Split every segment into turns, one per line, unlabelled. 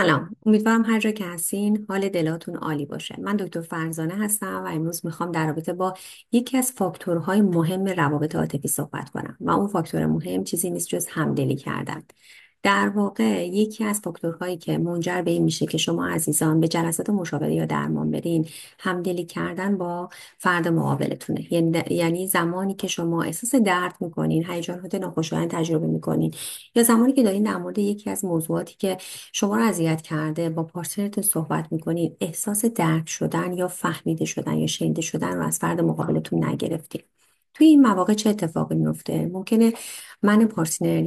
سلام، امیدوارم هر جا که هستین حال دلاتون عالی باشه. من دکتر فرزانه هستم و امروز میخوام در رابطه با یکی از فاکتورهای مهم روابط عاطفی صحبت کنم و اون فاکتور مهم چیزی نیست جز همدلی کردن. در واقع یکی از فاکتورهایی که منجر به این میشه که شما عزیزان به جلسات مشاوره یا درمان برین، همدلی کردن با فرد مقابلتونه. یعنی زمانی که شما احساس درد میکنین، هیجانات ناخوشایند تجربه میکنین، یا زمانی که دارین در مورد یکی از موضوعاتی که شما رو اذیت کرده با پارتنرتون صحبت میکنین، احساس درک شدن یا فهمیده شدن یا شنیده شدن رو از فرد مقابلتون نگرفتین. توی این مواقع چه اتفاقی میفته؟ ممکنه من پارتنر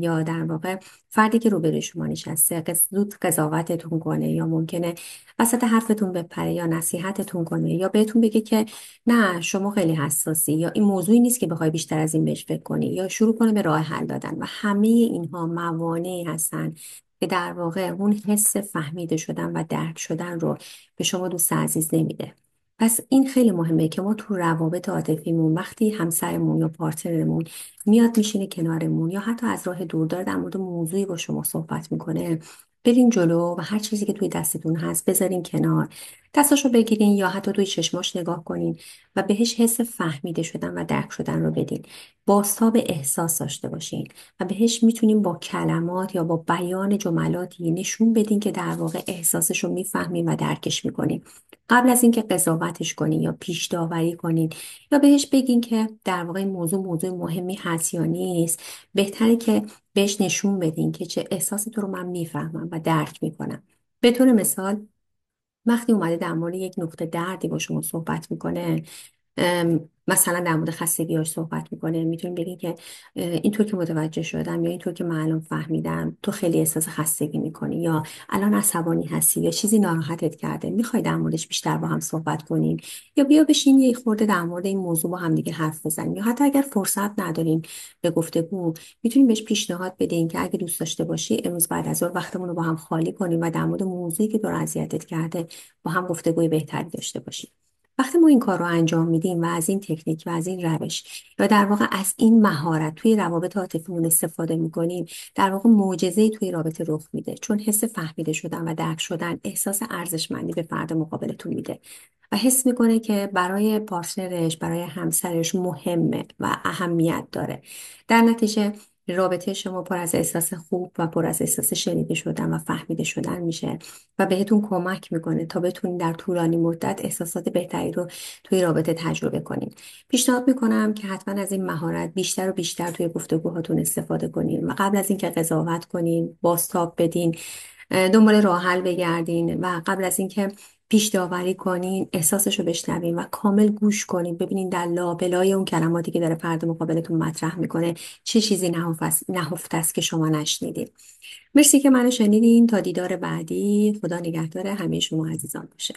یا در واقع فردی که روبروی شما نشسته زود قضاوتتون کنه، یا ممکنه وسط حرفتون بپره یا نصیحتتون کنه یا بهتون بگه که نه شما خیلی حساسی، یا این موضوعی نیست که بخوای بیشتر از این بهش فکر کنی، یا شروع کنه به راه حل دادن. و همه اینها موانعی هستن که در واقع اون حس فهمیده شدن و درک شدن رو به شما دوست عزیز نمیده. پس این خیلی مهمه که ما تو روابط عاطفیمون وقتی همسرمون یا پارتنرمون میاد میشینه کنارمون یا حتی از راه دور داره در مورد موضوعی با شما صحبت میکنه، برین جلو و هر چیزی که توی دستتون هست بذارین کنار، دستاشو بگیرین یا حتی توی چشماش نگاه کنین و بهش حس فهمیده شدن و درک شدن رو بدین. بازتاب احساس داشته باشین و بهش میتونیم با کلمات یا با بیان جملاتی نشون بدین که در واقع احساسش رو میفهمین و درکش میکنین. قبل از اینکه قضاوتش کنین یا پیش داوری کنین یا بهش بگین که در واقع این موضوع مهمی هست یا نیست، بهتره که بهش نشون بدین که چه احساسی تو رو من میفهمم و درک میکنم. به طور مثال وقتی اومده در مورد یک نقطه دردی با شما صحبت میکنه، مثلا در مورد خستگیاش صحبت میکنه، میتونیم بگین که اینطور که متوجه شدم یا اینطور که من الان فهمیدم تو خیلی احساس خستگی میکنی، یا الان عصبانی هستی یا چیزی ناراحتت کرده، میخوای در موردش بیشتر با هم صحبت کنیم، یا بیا بشین یه خورده در مورد این موضوع با هم دیگه حرف بزنیم. یا حتی اگر فرصت نداریم به گفتگو، میتونیم بهش پیشنهاد بدین که اگه دوست داشته باشی امروز بعد از ظهر وقتمون رو با هم خالی کنیم و در مورد موضوعی که تو رو اذیتت کرده با هم گفتگوی بهتری داشته باشیم. وقتی ما این کار رو انجام میدیم و از این تکنیک و از این روش یا در واقع از این مهارت توی روابط عاطفیمون استفاده میکنیم، در واقع معجزه‌ای توی رابطه رخ میده، چون حس فهمیده شدن و درک شدن احساس ارزشمندی به فرد مقابلتون میده و حس میکنه که برای پارتنرش، برای همسرش مهمه و اهمیت داره. در نتیجه رابطه شما پر از احساس خوب و پر از احساس شنیده شدن و فهمیده شدن میشه و بهتون کمک میکنه تا بتونین در طولانی مدت احساسات بهتری رو توی رابطه تجربه کنین. پیشنهاد میکنم که حتما از این مهارت بیشتر و بیشتر توی گفتگوهاتون استفاده کنین و قبل از اینکه قضاوت کنین، بازتاب بدین، دنبال راه حل بگردین و قبل از اینکه پیش داوری کنین احساسش رو بشنوین و کامل گوش کنین، ببینین در لابلای اون کلماتی که داره فرد مقابلتون مطرح میکنه چه چیزی نهفته است که شما نشنیدین. مرسی که منو شنیدین. تا دیدار بعدی، خدا نگهدار همه شما عزیزان باشه.